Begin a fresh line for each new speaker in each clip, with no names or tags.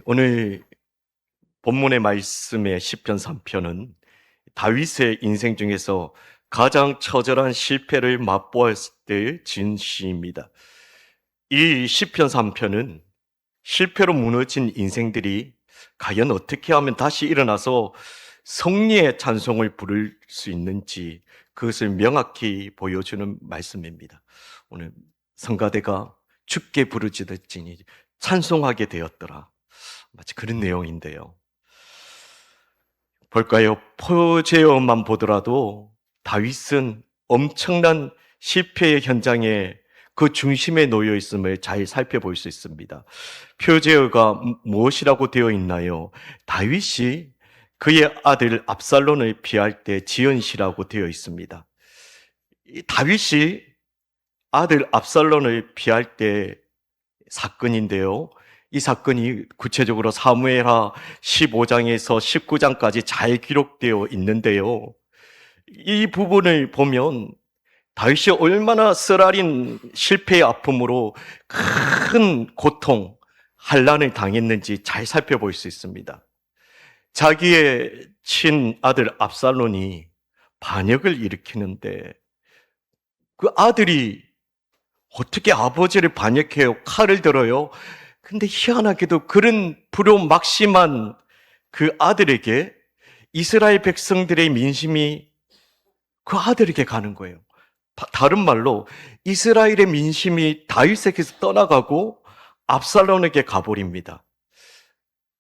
오늘 본문의 말씀의 시편 3편은 다윗의 인생 중에서 가장 처절한 실패를 맛보았을 때 지은 시입니다. 이 시편 3편은 실패로 무너진 인생들이 과연 어떻게 하면 다시 일어나서 승리의 찬송을 부를 수 있는지 그것을 명확히 보여주는 말씀입니다. 오늘 성가대가 주께 부르짖었지니 찬송하게 되었더라. 마치 그런 내용인데요. 볼까요? 포제어만 보더라도 다윗은 엄청난 실패의 현장에 그 중심에 놓여 있음을 잘 살펴볼 수 있습니다. 표제어가 무엇이라고 되어 있나요? 다윗이 그의 아들 압살론을 피할 때 지은 시라고 되어 있습니다. 다윗이 아들 압살론을 피할 때 사건인데요. 이 사건이 구체적으로 사무엘하 15장에서 19장까지 잘 기록되어 있는데요. 이 부분을 보면 다윗이 얼마나 쓰라린 실패의 아픔으로 큰 고통, 환난을 당했는지 잘 살펴볼 수 있습니다. 자기의 친아들 압살론이 반역을 일으키는데 그 아들이 어떻게 아버지를 반역해요? 칼을 들어요? 근데 희한하게도 그런 불효막심한 그 아들에게 이스라엘 백성들의 민심이 그 아들에게 가는 거예요. 다른 말로 이스라엘의 민심이 다윗에게서 떠나가고 압살롬에게 가버립니다.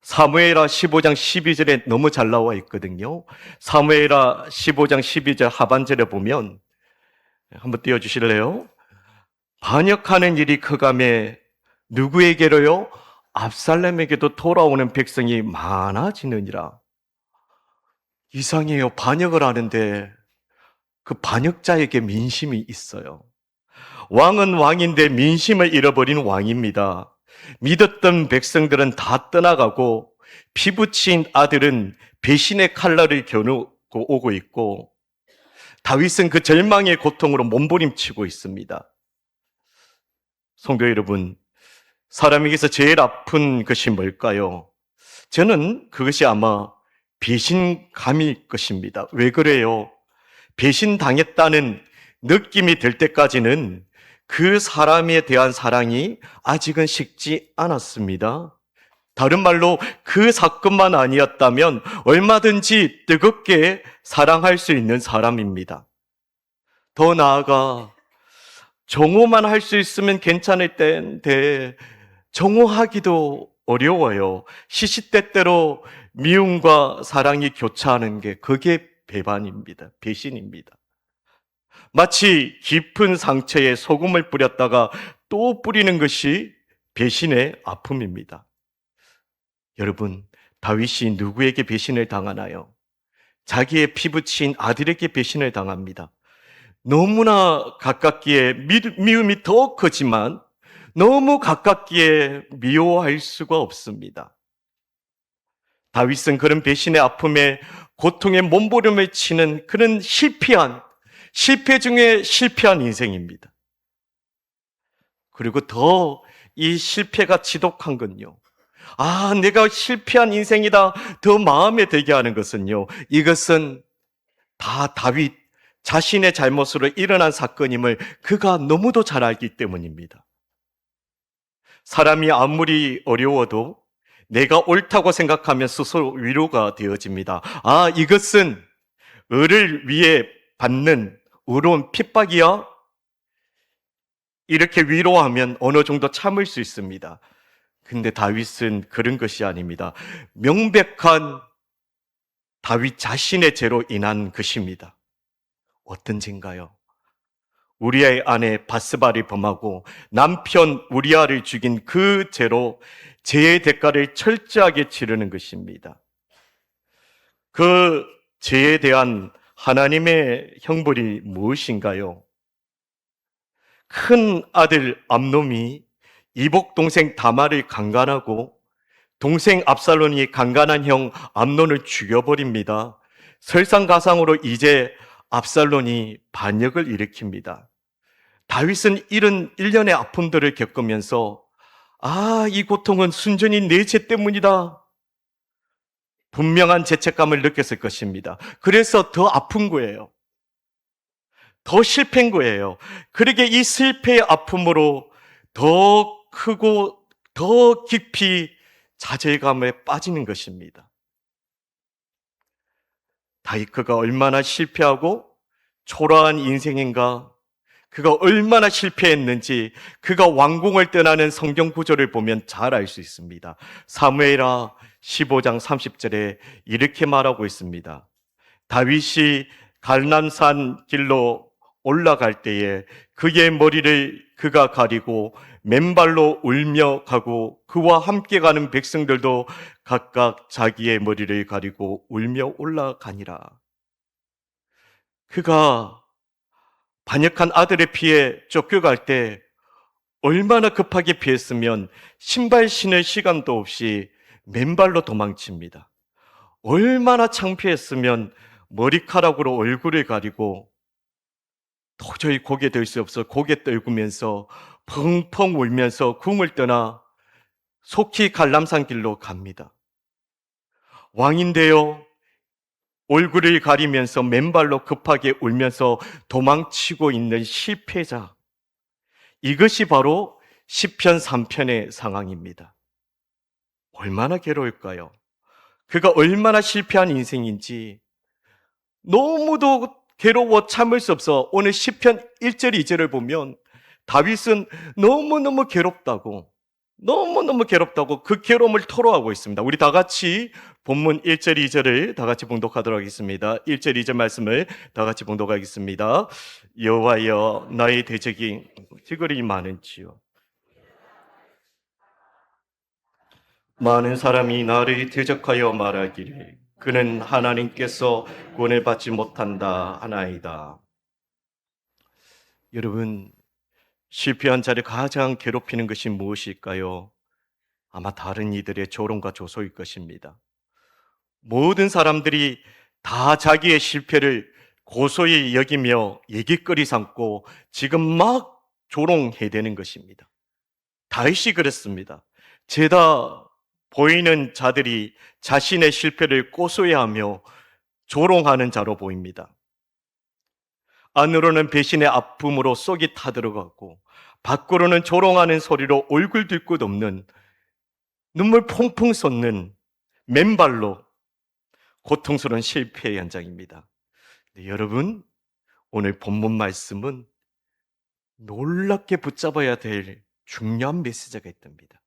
사무엘하 15장 12절에 너무 잘 나와 있거든요. 사무엘하 15장 12절 하반절에 보면 한번 띄워주실래요? 반역하는 일이 크감에 누구에게로요? 압살롬에게도 돌아오는 백성이 많아지느니라. 이상해요. 반역을 하는데 그 반역자에게 민심이 있어요. 왕은 왕인데 민심을 잃어버린 왕입니다. 믿었던 백성들은 다 떠나가고 피부친 아들은 배신의 칼날을 겨누고 오고 있고 다윗은 그 절망의 고통으로 몸부림치고 있습니다. 성도 여러분, 사람에게서 제일 아픈 것이 뭘까요? 저는 그것이 아마 배신감일 것입니다. 왜 그래요? 배신당했다는 느낌이 들 때까지는 그 사람에 대한 사랑이 아직은 식지 않았습니다. 다른 말로 그 사건만 아니었다면 얼마든지 뜨겁게 사랑할 수 있는 사람입니다. 더 나아가 정오만 할 수 있으면 괜찮을 때인데 정오하기도 어려워요. 시시때때로 미움과 사랑이 교차하는 게 그게 배반입니다. 배신입니다. 마치 깊은 상처에 소금을 뿌렸다가 또 뿌리는 것이 배신의 아픔입니다. 여러분, 다윗이 누구에게 배신을 당하나요? 자기의 피부친 아들에게 배신을 당합니다. 너무나 가깝기에 미움이 더 크지만 너무 가깝기에 미워할 수가 없습니다. 다윗은 그런 배신의 아픔에 고통의 몸부림을 치는 그런 실패 중에 실패한 인생입니다. 그리고 더 이 실패가 지독한 건요. 내가 실패한 인생이다. 더 마음에 들게 하는 것은요. 이것은 다 다윗 자신의 잘못으로 일어난 사건임을 그가 너무도 잘 알기 때문입니다. 사람이 아무리 어려워도 내가 옳다고 생각하면 스스로 위로가 되어집니다. 이것은 을을 위해 받는 의로운 핍박이야? 이렇게 위로하면 어느 정도 참을 수 있습니다. 근데 다윗은 그런 것이 아닙니다. 명백한 다윗 자신의 죄로 인한 것입니다. 어떤 죄인가요? 우리아의 아내 바스바를 범하고 남편 우리아를 죽인 그 죄로 죄의 대가를 철저하게 치르는 것입니다. 그 죄에 대한 하나님의 형벌이 무엇인가요? 큰 아들 암놈이 이복 동생 다말을 강간하고 동생 압살론이 강간한 형 암논을 죽여버립니다. 설상가상으로 이제 압살론이 반역을 일으킵니다. 다윗은 이런 일련의 아픔들을 겪으면서 이 고통은 순전히 내 죄 때문이다. 분명한 죄책감을 느꼈을 것입니다. 그래서 더 아픈 거예요. 더 실패인 거예요. 그러게 이 실패의 아픔으로 더 크고 더 깊이 좌절감에 빠지는 것입니다. 다윗가 얼마나 실패하고 초라한 인생인가, 그가 얼마나 실패했는지 그가 왕궁을 떠나는 성경 구절을 보면 잘 알 수 있습니다. 사무엘하 15장 30절에 이렇게 말하고 있습니다. 다윗이 갈람산 길로 올라갈 때에 그의 머리를 그가 가리고 맨발로 울며 가고 그와 함께 가는 백성들도 각각 자기의 머리를 가리고 울며 올라가니라. 그가 반역한 아들의 피해 쫓겨갈 때 얼마나 급하게 피했으면 신발 신을 시간도 없이 맨발로 도망칩니다. 얼마나 창피했으면 머리카락으로 얼굴을 가리고 도저히 고개 들 수 없어 고개 떨구면서 펑펑 울면서 궁을 떠나 속히 갈람산 길로 갑니다. 왕인데요, 얼굴을 가리면서 맨발로 급하게 울면서 도망치고 있는 실패자. 이것이 바로 시편 3편의 상황입니다. 얼마나 괴로울까요? 그가 얼마나 실패한 인생인지 너무도 괴로워 참을 수 없어. 오늘 시편 1절 2절을 보면 다윗은 너무너무 괴롭다고 그 괴로움을 토로하고 있습니다. 우리 다 같이 본문 1절 2절을 다 같이 봉독하도록 하겠습니다. 1절 2절 말씀을 다 같이 봉독하겠습니다. 여호와여 나의 대적이 지글이 많은지요. 많은 사람이 나를 대적하여 말하기를 그는 하나님께서 구원을 받지 못한다 하나이다. 여러분, 실패한 자를 가장 괴롭히는 것이 무엇일까요? 아마 다른 이들의 조롱과 조소일 것입니다. 모든 사람들이 다 자기의 실패를 고소히 여기며 얘기거리 삼고 지금 막 조롱해대는 것입니다. 다윗이 그랬습니다. 죄다 보이는 자들이 자신의 실패를 고소해하며 조롱하는 자로 보입니다. 안으로는 배신의 아픔으로 속이 타들어가고 밖으로는 조롱하는 소리로 얼굴 들 곳 없는 눈물 퐁퐁 쏟는 맨발로 고통스러운 실패의 현장입니다. 네, 여러분, 오늘 본문 말씀은 놀랍게 붙잡아야 될 중요한 메시지가 있답니다.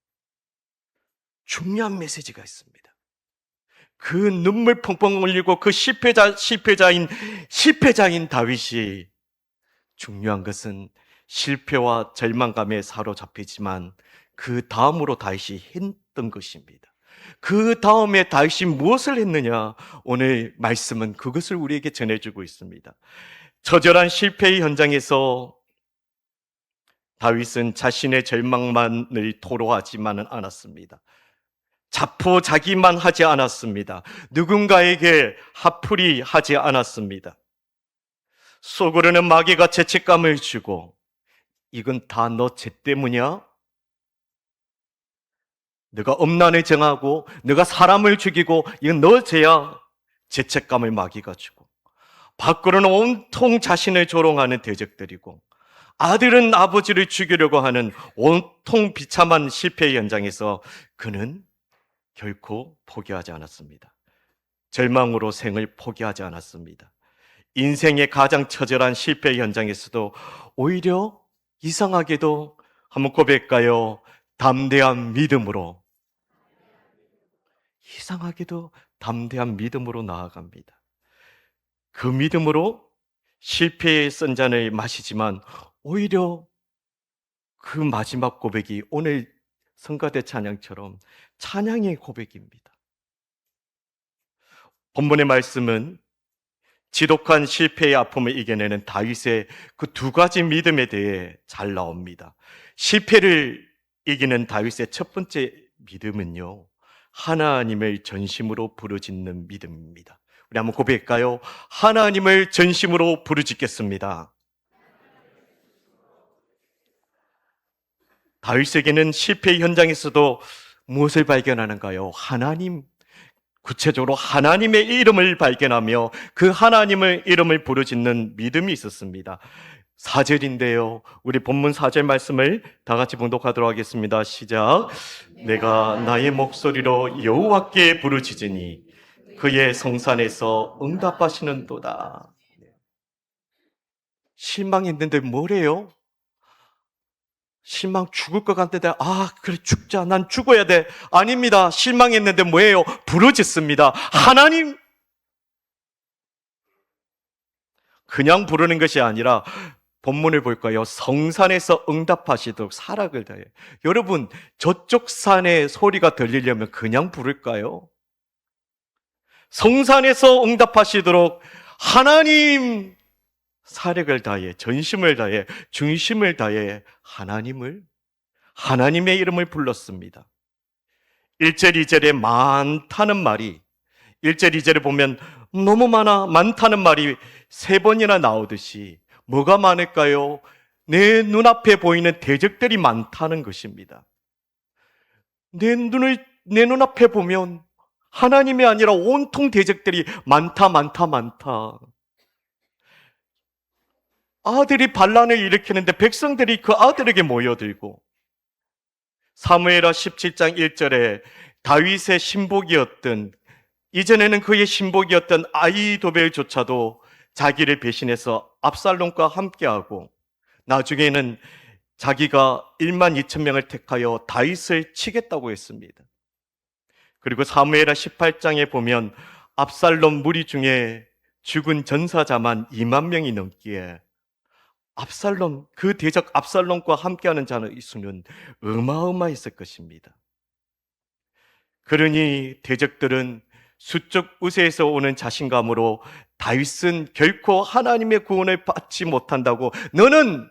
중요한 메시지가 있습니다. 그 눈물 펑펑 흘리고 그 실패자인 다윗이 중요한 것은 실패와 절망감에 사로잡히지만 그 다음으로 다윗이 했던 것입니다. 그 다음에 다윗이 무엇을 했느냐? 오늘 말씀은 그것을 우리에게 전해주고 있습니다. 처절한 실패의 현장에서 다윗은 자신의 절망만을 토로하지만은 않았습니다. 자포자기만 하지 않았습니다. 누군가에게 화풀이 하지 않았습니다. 속으로는 마귀가 죄책감을 주고 이건 다 너 죄 때문이야? 너가 엄난을 정하고 너가 사람을 죽이고 이건 너 죄야. 죄책감을 마귀가 주고 밖으로는 온통 자신을 조롱하는 대적들이고 아들은 아버지를 죽이려고 하는 온통 비참한 실패의 현장에서 그는 결코 포기하지 않았습니다. 절망으로 생을 포기하지 않았습니다. 인생의 가장 처절한 실패 현장에서도 오히려 이상하게도 한번 고백할까요? 담대한 믿음으로, 이상하게도 담대한 믿음으로 나아갑니다. 그 믿음으로 실패의 쓴 잔을 마시지만 오히려 그 마지막 고백이 오늘 성가대 찬양처럼 찬양의 고백입니다. 본문의 말씀은 지독한 실패의 아픔을 이겨내는 다윗의 그 두 가지 믿음에 대해 잘 나옵니다. 실패를 이기는 다윗의 첫 번째 믿음은요, 하나님을 전심으로 부르짖는 믿음입니다. 우리 한번 고백할까요? 하나님을 전심으로 부르짖겠습니다. 다윗에게는 실패 현장에서도 무엇을 발견하는가요? 하나님, 구체적으로 하나님의 이름을 발견하며 그 하나님의 이름을 부르짖는 믿음이 있었습니다. 4절인데요. 우리 본문 4절 말씀을 다 같이 봉독하도록 하겠습니다. 시작. 내가 나의 목소리로 여호와께 부르짖으니 그의 성산에서 응답하시는도다. 실망했는데 뭐래요? 실망 죽을 것 같은데 그래 죽자, 난 죽어야 돼. 아닙니다. 실망했는데 뭐예요? 부르짖습니다. 하나님, 그냥 부르는 것이 아니라 본문을 볼까요? 성산에서 응답하시도록 사락을 다해. 여러분, 저쪽 산의 소리가 들리려면 그냥 부를까요? 성산에서 응답하시도록 하나님, 사력을 다해, 전심을 다해, 중심을 다해 하나님의 이름을 불렀습니다. 1절, 2절에 많다는 말이 1절, 2절에 보면 너무 많다는 말이 3번이나 나오듯이 뭐가 많을까요? 내 눈앞에 보이는 대적들이 많다는 것입니다. 내 눈앞에 보면 하나님이 아니라 온통 대적들이 많다. 아들이 반란을 일으키는데 백성들이 그 아들에게 모여들고, 사무엘하 17장 1절에 다윗의 신복이었던, 이전에는 그의 신복이었던 아히도벨조차도 자기를 배신해서 압살롬과 함께하고, 나중에는 자기가 1만 2천 명을 택하여 다윗을 치겠다고 했습니다. 그리고 사무엘하 18장에 보면 압살롬 무리 중에 죽은 전사자만 2만 명이 넘기에 그 대적 압살롬과 함께하는 자의 수는 어마어마했을 것입니다. 그러니 대적들은 수적 우세에서 오는 자신감으로 다윗은 결코 하나님의 구원을 받지 못한다고, 너는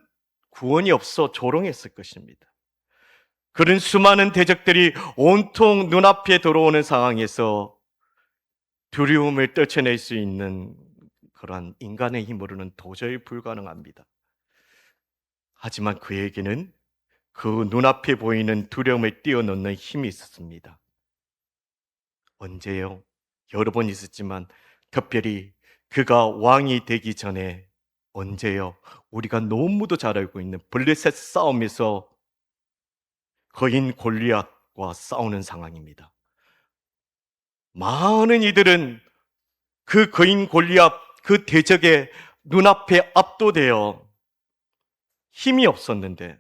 구원이 없어, 조롱했을 것입니다. 그런 수많은 대적들이 온통 눈앞에 들어오는 상황에서 두려움을 떨쳐낼 수 있는 그러한 인간의 힘으로는 도저히 불가능합니다. 하지만 그에게는 그 눈앞에 보이는 두려움을 뛰어넘는 힘이 있었습니다. 언제요? 여러 번 있었지만 특별히 그가 왕이 되기 전에, 언제요? 우리가 너무도 잘 알고 있는 블레셋 싸움에서 거인 골리앗과 싸우는 상황입니다. 많은 이들은 그 거인 골리앗, 그 대적의 눈앞에 압도되어 힘이 없었는데,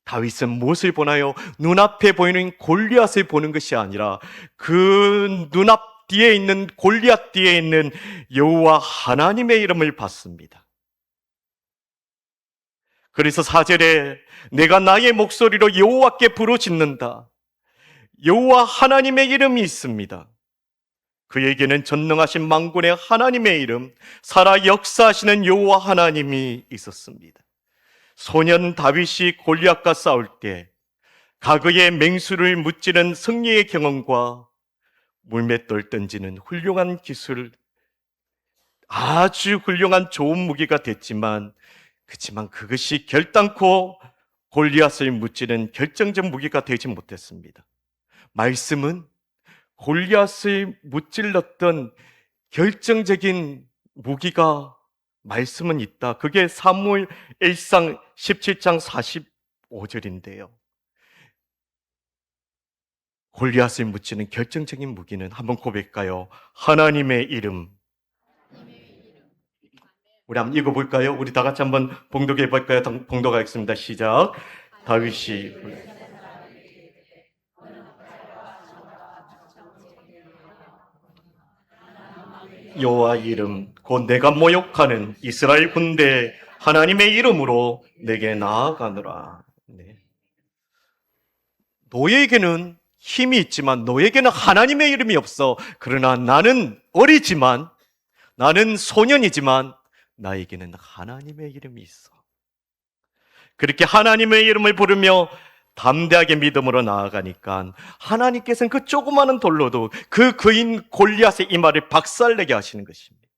다윗은 무엇을 보나요? 눈앞에 보이는 골리앗을 보는 것이 아니라 그 눈앞 뒤에 있는, 골리앗 뒤에 있는 여호와 하나님의 이름을 봤습니다. 그래서 4절에 내가 나의 목소리로 여호와께 부르짖는다. 여호와 하나님의 이름이 있습니다. 그에게는 전능하신 만군의 하나님의 이름, 살아 역사하시는 여호와 하나님이 있었습니다. 소년 다윗이 골리앗과 싸울 때 가그의 맹수를 무찌른 승리의 경험과 물맷돌 던지는 훌륭한 기술, 아주 훌륭한 좋은 무기가 됐지만, 그렇지만 그것이 결단코 골리앗을 무찌른 결정적 무기가 되지 못했습니다. 말씀은 골리앗을 무찔렀던 결정적인 무기가, 말씀은 있다. 그게 사무엘 1상 17장 45절인데요. 골리앗을 무찌는 결정적인 무기는, 한번 고백할까요? 하나님의 이름. 우리 한번 읽어볼까요? 우리 다 같이 한번 봉독해볼까요? 봉독하겠습니다. 시작. 다윗이 여호와 이름, 곧 내가 모욕하는 이스라엘 군대 하나님의 이름으로 내게 나아가느라. 네. 너에게는 힘이 있지만 너에게는 하나님의 이름이 없어. 그러나 나는 어리지만, 나는 소년이지만 나에게는 하나님의 이름이 있어. 그렇게 하나님의 이름을 부르며 담대하게 믿음으로 나아가니까 하나님께서는 그 조그마한 돌로도 그 거인 골리앗의 이마를 박살내게 하시는 것입니다.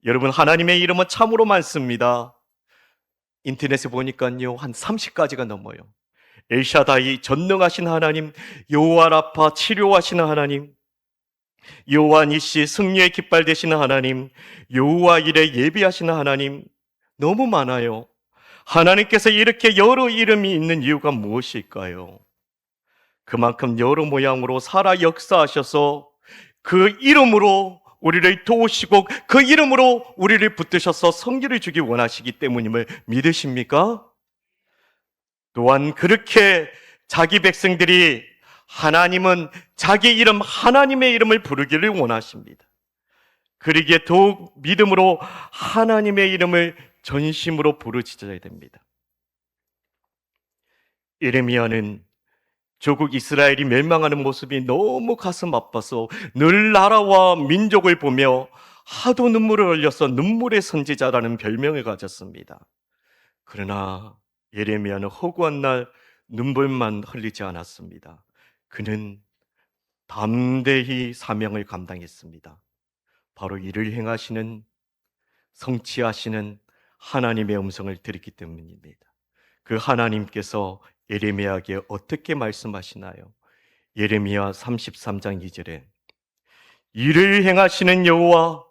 여러분, 하나님의 이름은 참으로 많습니다. 인터넷에 보니까요, 한 30가지가 넘어요. 엘샤다이, 전능하신 하나님, 여호와 라파, 치료하시는 하나님, 여호와 니시, 승리의 깃발 되시는 하나님, 여호와 이레, 예비하시는 하나님, 너무 많아요. 하나님께서 이렇게 여러 이름이 있는 이유가 무엇일까요? 그만큼 여러 모양으로 살아 역사하셔서 그 이름으로 우리를 도우시고 그 이름으로 우리를 붙드셔서 성기를 주기 원하시기 때문임을 믿으십니까? 또한 그렇게 자기 백성들이 하나님은 자기 이름, 하나님의 이름을 부르기를 원하십니다. 그러기에 더욱 믿음으로 하나님의 이름을 전심으로 부르짖어야 됩니다. 예레미야는 조국 이스라엘이 멸망하는 모습이 너무 가슴 아파서 늘 나라와 민족을 보며 하도 눈물을 흘려서 눈물의 선지자라는 별명을 가졌습니다. 그러나 예레미야는 허구한 날 눈물만 흘리지 않았습니다. 그는 담대히 사명을 감당했습니다. 바로 이를 행하시는, 성취하시는 하나님의 음성을 들었기 때문입니다. 그 하나님께서 예레미야에게 어떻게 말씀하시나요? 예레미야 33장 2절에 이를 행하시는 여호와,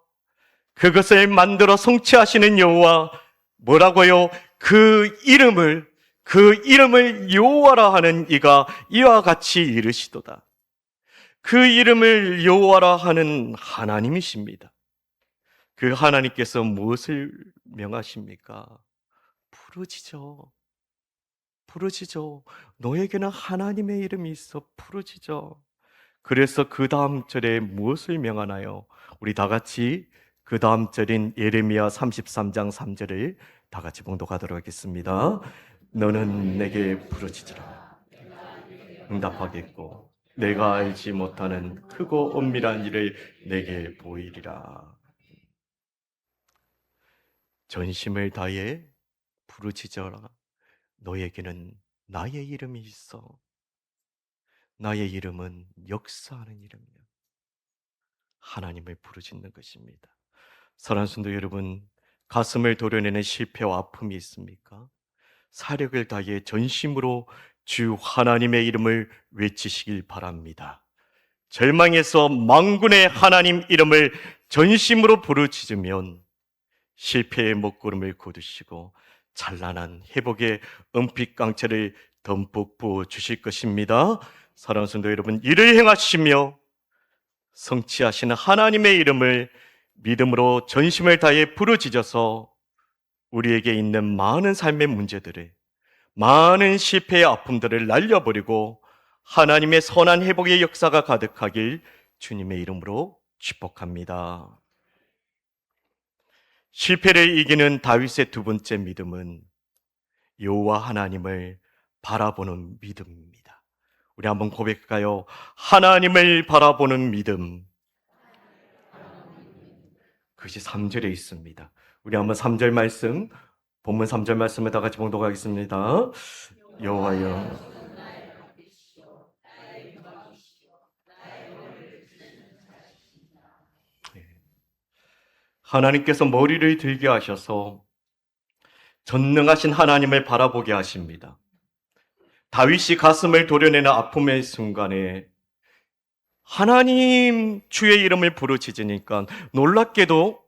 그것을 만들어 성취하시는 여호와, 뭐라고요? 그 이름을 여호와라 하는 이가 이와 같이 이르시도다. 그 이름을 여호와라 하는 하나님이십니다. 그 하나님께서 무엇을 명하십니까? 부르짖어. 부르짖어. 너에게는 하나님의 이름이 있어. 부르짖어. 그래서 그 다음 절에 무엇을 명하나요? 우리 다 같이 그 다음 절인 예레미야 33장 3절을 다 같이 봉독하도록 하겠습니다. 너는 내게 부르짖으라. 응답하겠고 내가 알지 못하는 크고 엄밀한 일을 내게 보이리라. 전심을 다해 부르짖어라. 너에게는 나의 이름이 있어. 나의 이름은 역사하는 이름이야. 하나님을 부르짖는 것입니다. 사랑하는 성도 여러분, 가슴을 도려내는 실패와 아픔이 있습니까? 사력을 다해 전심으로 주 하나님의 이름을 외치시길 바랍니다. 절망에서 만군의 하나님 이름을 전심으로 부르짖으면 실패의 먹구름을 거두시고 찬란한 회복의 은빛 강철을 듬뿍 부어 주실 것입니다. 사랑하는 성도 여러분, 이를 행하시며 성취하시는 하나님의 이름을 믿음으로 전심을 다해 부르짖어서 우리에게 있는 많은 삶의 문제들을, 많은 실패의 아픔들을 날려버리고 하나님의 선한 회복의 역사가 가득하길 주님의 이름으로 축복합니다. 실패를 이기는 다윗의 두 번째 믿음은 여호와 하나님을 바라보는 믿음입니다. 우리 한번 고백할까요? 하나님을 바라보는 믿음. 그것이 3절에 있습니다. 우리 한번 3절 말씀, 본문 3절 말씀을 다 같이 봉독하겠습니다. 여호와여, 하나님께서 머리를 들게 하셔서 전능하신 하나님을 바라보게 하십니다. 다윗이 가슴을 도려내는 아픔의 순간에 하나님 주의 이름을 부르짖으니까 놀랍게도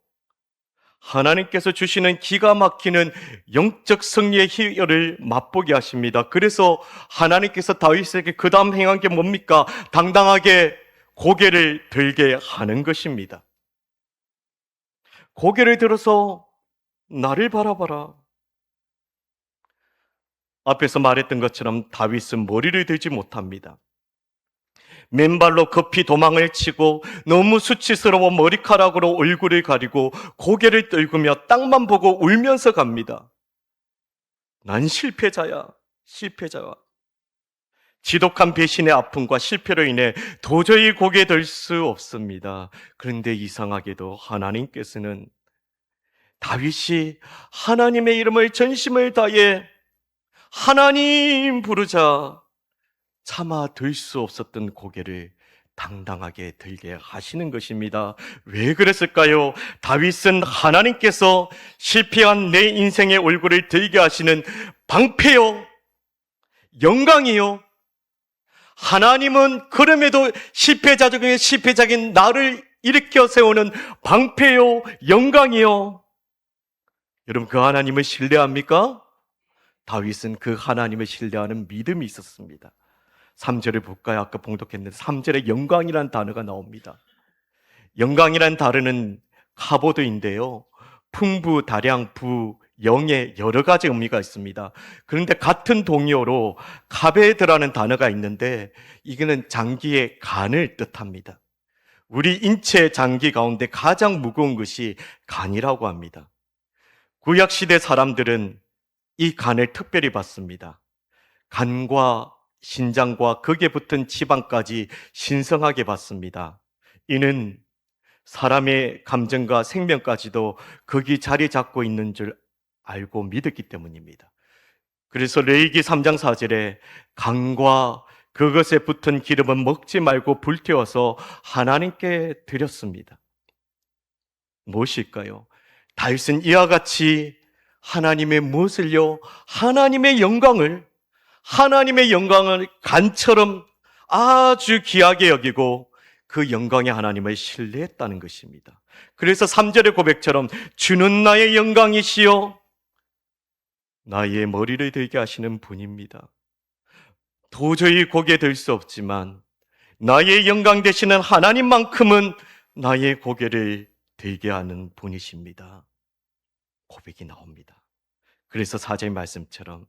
하나님께서 주시는 기가 막히는 영적 승리의 희열을 맛보게 하십니다. 그래서 하나님께서 다윗에게 그 다음 행한 게 뭡니까? 당당하게 고개를 들게 하는 것입니다. 고개를 들어서 나를 바라봐라. 앞에서 말했던 것처럼 다윗은 머리를 들지 못합니다. 맨발로 급히 도망을 치고 너무 수치스러워 머리카락으로 얼굴을 가리고 고개를 떨구며 땅만 보고 울면서 갑니다. 난 실패자야, 실패자야. 지독한 배신의 아픔과 실패로 인해 도저히 고개 들 수 없습니다. 그런데 이상하게도 하나님께서는 다윗이 하나님의 이름을 전심을 다해 하나님 부르자 차마 들 수 없었던 고개를 당당하게 들게 하시는 것입니다. 왜 그랬을까요? 다윗은 하나님께서 실패한 내 인생의 얼굴을 들게 하시는 방패요, 영광이요. 하나님은 그럼에도 실패자 중에 실패자인 나를 일으켜 세우는 방패요, 영광이요. 여러분, 그 하나님을 신뢰합니까? 다윗은 그 하나님을 신뢰하는 믿음이 있었습니다. 3절을 볼까요? 아까 봉독했는데 3절에 영광이라는 단어가 나옵니다. 영광이라는 단어는 카보드인데요. 풍부, 다량, 부, 영의 여러 가지 의미가 있습니다. 그런데 같은 동요로 카베드라는 단어가 있는데 이거는 장기의 간을 뜻합니다. 우리 인체 장기 가운데 가장 무거운 것이 간이라고 합니다. 구약시대 사람들은 이 간을 특별히 받습니다. 간과 신장과 극에 붙은 지방까지 신성하게 받습니다. 이는 사람의 감정과 생명까지도 거기 자리 잡고 있는 줄 알고 믿었기 때문입니다. 그래서 레위기 3장 4절에 간과 그것에 붙은 기름은 먹지 말고 불태워서 하나님께 드렸습니다. 무엇일까요? 다윗은 이와 같이 하나님의 무엇을요? 하나님의 영광을 간처럼 아주 귀하게 여기고 그 영광의 하나님을 신뢰했다는 것입니다. 그래서 3절의 고백처럼 주는 나의 영광이시요 나의 머리를 들게 하시는 분입니다. 도저히 고개 들 수 없지만 나의 영광 되시는 하나님만큼은 나의 고개를 들게 하는 분이십니다. 고백이 나옵니다. 그래서 4절 말씀처럼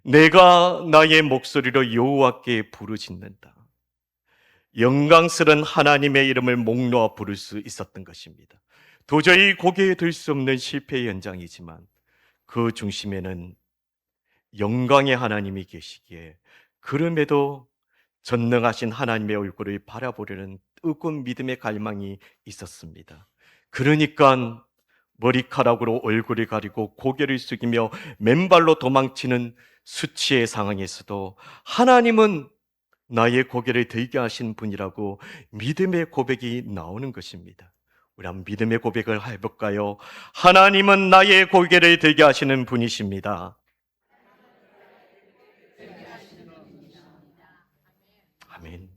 내가 나의 목소리로 여호와께 부르짖는다. 영광스러운 하나님의 이름을 목 놓아 부를 수 있었던 것입니다. 도저히 고개에 들 수 없는 실패의 현장이지만 그 중심에는 영광의 하나님이 계시기에 그럼에도 전능하신 하나님의 얼굴을 바라보려는 뜨거운 믿음의 갈망이 있었습니다. 그러니까 머리카락으로 얼굴을 가리고 고개를 숙이며 맨발로 도망치는 수치의 상황에서도 하나님은 나의 고개를 들게 하신 분이라고 믿음의 고백이 나오는 것입니다. 우리 한번 믿음의 고백을 해볼까요? 하나님은 나의 고개를 들게 하시는 분이십니다. 아멘.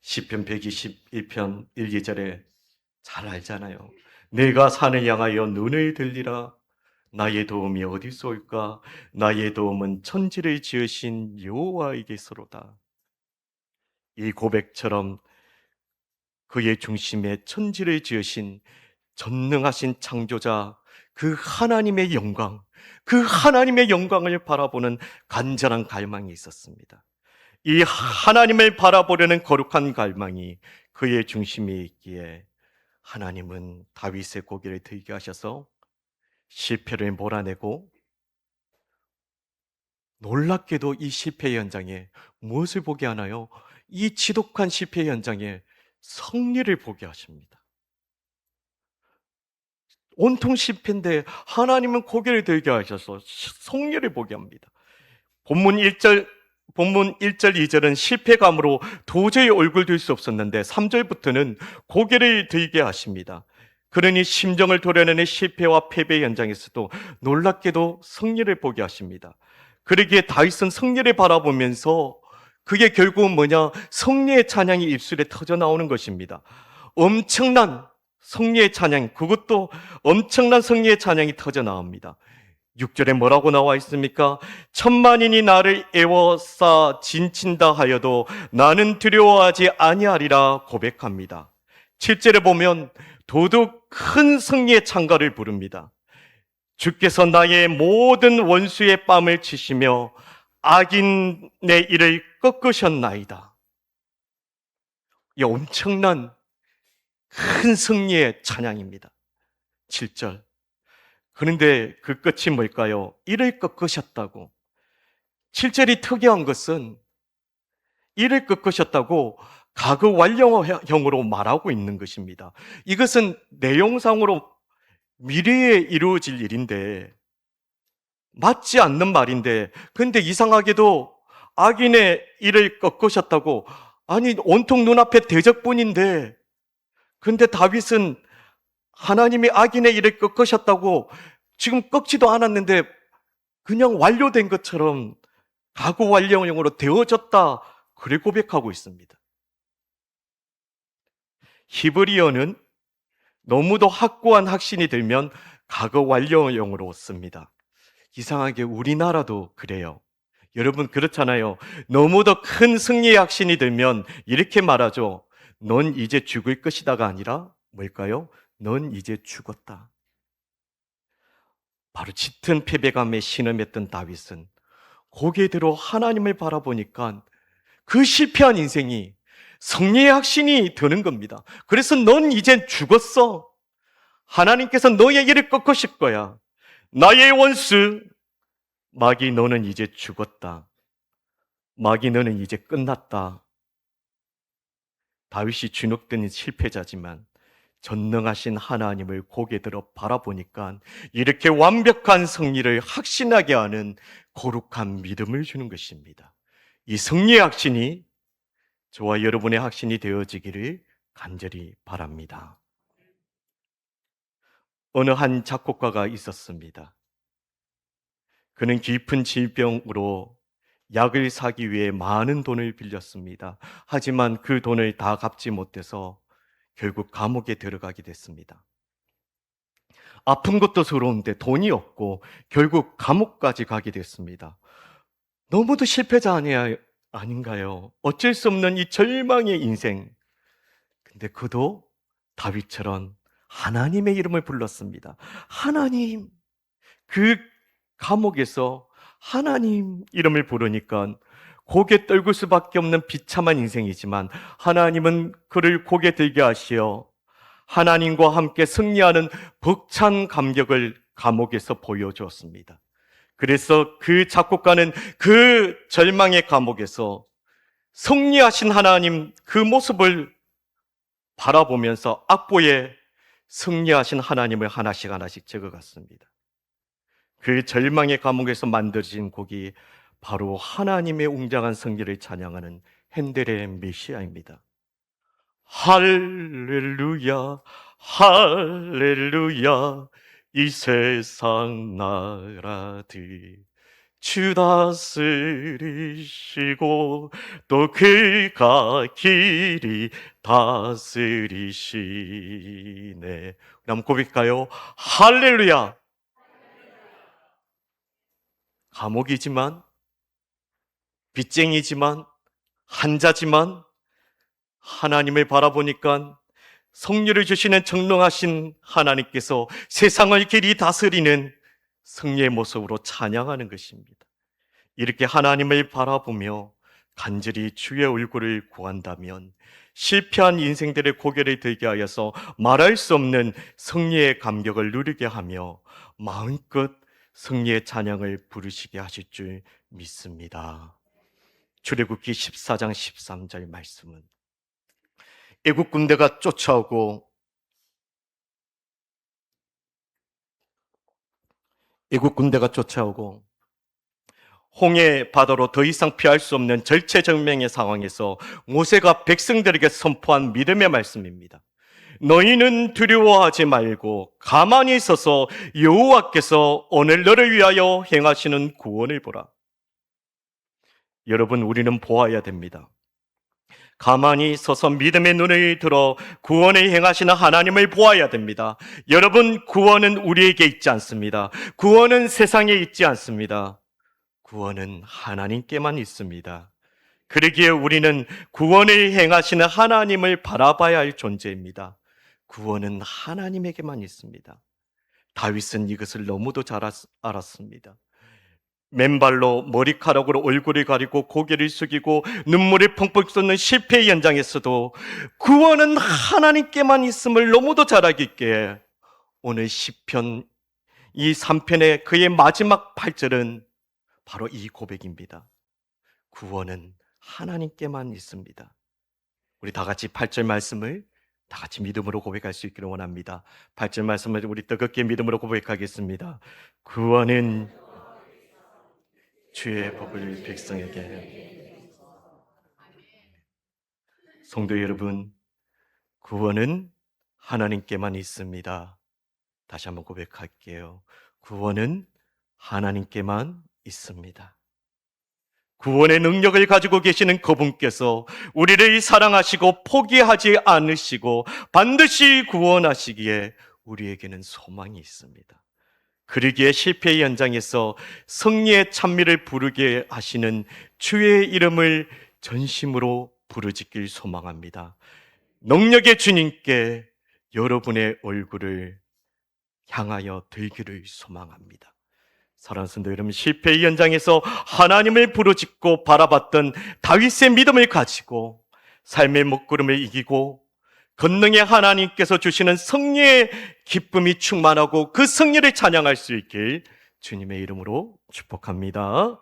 시편 121편 1, 2절에 잘 알잖아요. 내가 산을 향하여 눈을 들리라. 나의 도움이 어디서 올까? 나의 도움은 천지를 지으신 여호와에게서로다. 이 고백처럼 그의 중심에 천지를 지으신 전능하신 창조자 그 하나님의 영광을 바라보는 간절한 갈망이 있었습니다. 이 하나님을 바라보려는 거룩한 갈망이 그의 중심에 있기에 하나님은 다윗의 고개를 들게 하셔서 실패를 몰아내고 놀랍게도 이 실패 현장에 무엇을 보게 하나요? 이 지독한 실패 현장에 승리를 보게 하십니다. 온통 실패인데 하나님은 고개를 들게 하셔서 승리를 보게 합니다. 본문 1절, 2절은 실패감으로 도저히 얼굴 들 수 없었는데 3절부터는 고개를 들게 하십니다. 그러니 심정을 도려내는 실패와 패배 현장에서도 놀랍게도 승리를 보게 하십니다. 그러기에 다윗은 승리를 바라보면서 그게 결국은 뭐냐? 승리의 찬양이 입술에 터져 나오는 것입니다. 엄청난 승리의 찬양, 그것도 엄청난 승리의 찬양이 터져 나옵니다. 6절에 뭐라고 나와 있습니까? 천만인이 나를 애워싸 진친다 하여도 나는 두려워하지 아니하리라 고백합니다. 7절에 보면 도둑 큰 승리의 찬가를 부릅니다. 주께서 나의 모든 원수의 뺨을 치시며 악인의 일을 꺾으셨나이다. 이 엄청난 큰 승리의 찬양입니다. 7절. 그런데 그 끝이 뭘까요? 이를 꺾으셨다고. 7절이 특이한 것은 이를 꺾으셨다고 가그 완료형으로 말하고 있는 것입니다. 이것은 내용상으로 미래에 이루어질 일인데 맞지 않는 말인데 근데 이상하게도 악인의 일을 꺾으셨다고 아니, 온통 눈앞에 대적뿐인데, 근데 다윗은 하나님이 악인의 일을 꺾으셨다고 지금 꺾지도 않았는데 그냥 완료된 것처럼 가고 완료형으로 되어졌다. 그래 고백하고 있습니다. 히브리어는 너무도 확고한 확신이 들면 과거 완료형으로 씁니다. 이상하게 우리나라도 그래요. 여러분 그렇잖아요. 너무도 큰 승리의 확신이 들면 이렇게 말하죠. 넌 이제 죽을 것이다가 아니라 뭘까요? 넌 이제 죽었다. 바로 짙은 패배감에 신음했던 다윗은 고개 들어 하나님을 바라보니까 그 실패한 인생이 승리의 확신이 드는 겁니다. 그래서 넌 이젠 죽었어. 하나님께서 너의 일을 꺾으실 거야. 나의 원수 마귀 너는 이제 죽었다. 마귀 너는 이제 끝났다. 다윗이 주눅든 실패자지만 전능하신 하나님을 고개 들어 바라보니까 이렇게 완벽한 승리를 확신하게 하는 거룩한 믿음을 주는 것입니다. 이 승리의 확신이 저와 여러분의 확신이 되어지기를 간절히 바랍니다. 어느 한 작곡가가 있었습니다. 그는 깊은 질병으로 약을 사기 위해 많은 돈을 빌렸습니다. 하지만 그 돈을 다 갚지 못해서 결국 감옥에 들어가게 됐습니다. 아픈 것도 서러운데 돈이 없고 결국 감옥까지 가게 됐습니다. 너무도 실패자 아닌가요? 어쩔 수 없는 이 절망의 인생. 근데 그도 다윗처럼 하나님의 이름을 불렀습니다. 하나님, 그 감옥에서 하나님 이름을 부르니까 고개 떨굴 수밖에 없는 비참한 인생이지만 하나님은 그를 고개 들게 하시어 하나님과 함께 승리하는 벅찬 감격을 감옥에서 보여주었습니다. 그래서 그 작곡가는 그 절망의 감옥에서 승리하신 하나님 그 모습을 바라보면서 악보에 승리하신 하나님을 하나씩 하나씩 적어갔습니다. 그 절망의 감옥에서 만들어진 곡이 바로 하나님의 웅장한 승리를 찬양하는 핸델의 메시아입니다. 할렐루야, 할렐루야, 이 세상 나라들 주 다스리시고 또 그가 길이 다스리시네. 우리 한번 고백할까요? 할렐루야. 감옥이지만, 빚쟁이지만, 한자지만 하나님을 바라보니까 성령을 주시는 정령하신 하나님께서 세상을 길이 다스리는 승리의 모습으로 찬양하는 것입니다. 이렇게 하나님을 바라보며 간절히 주의 얼굴을 구한다면 실패한 인생들의 고개를 들게 하여서 말할 수 없는 승리의 감격을 누리게 하며 마음껏 승리의 찬양을 부르시게 하실 줄 믿습니다. 출애굽기 14장 13절 말씀은 애국 군대가 쫓아오고 홍해 바다로 더 이상 피할 수 없는 절체절명의 상황에서 모세가 백성들에게 선포한 믿음의 말씀입니다. 너희는 두려워하지 말고 가만히 있어서 여호와께서 오늘 너를 위하여 행하시는 구원을 보라. 여러분, 우리는 보아야 됩니다. 가만히 서서 믿음의 눈을 들어 구원을 행하시는 하나님을 보아야 됩니다. 여러분, 구원은 우리에게 있지 않습니다. 구원은 세상에 있지 않습니다. 구원은 하나님께만 있습니다. 그러기에 우리는 구원을 행하시는 하나님을 바라봐야 할 존재입니다. 구원은 하나님에게만 있습니다. 다윗은 이것을 너무도 잘 알았습니다. 맨발로 머리카락으로 얼굴을 가리고 고개를 숙이고 눈물을 펑펑 쏟는 실패의 현장에서도 구원은 하나님께만 있음을 너무도 잘 알기에 오늘 시편 이 3편의 그의 마지막 8절은 바로 이 고백입니다. 구원은 하나님께만 있습니다. 우리 다 같이 8절 말씀을 다 같이 믿음으로 고백할 수 있기를 원합니다. 8절 말씀을 우리 뜨겁게 믿음으로 고백하겠습니다. 구원은 주의 법을 백성에게 성도 여러분, 구원은 하나님께만 있습니다. 다시 한번 고백할게요. 구원은 하나님께만 있습니다. 구원의 능력을 가지고 계시는 그분께서 우리를 사랑하시고 포기하지 않으시고 반드시 구원하시기에 우리에게는 소망이 있습니다. 그러기에 실패의 현장에서 승리의 찬미를 부르게 하시는 주의 이름을 전심으로 부르짖길 소망합니다. 능력의 주님께 여러분의 얼굴을 향하여 들기를 소망합니다. 사랑하는 성도 여러분, 실패의 현장에서 하나님을 부르짖고 바라봤던 다윗의 믿음을 가지고 삶의 먹구름을 이기고 권능의 하나님께서 주시는 승리의 기쁨이 충만하고 그 승리를 찬양할 수 있길 주님의 이름으로 축복합니다.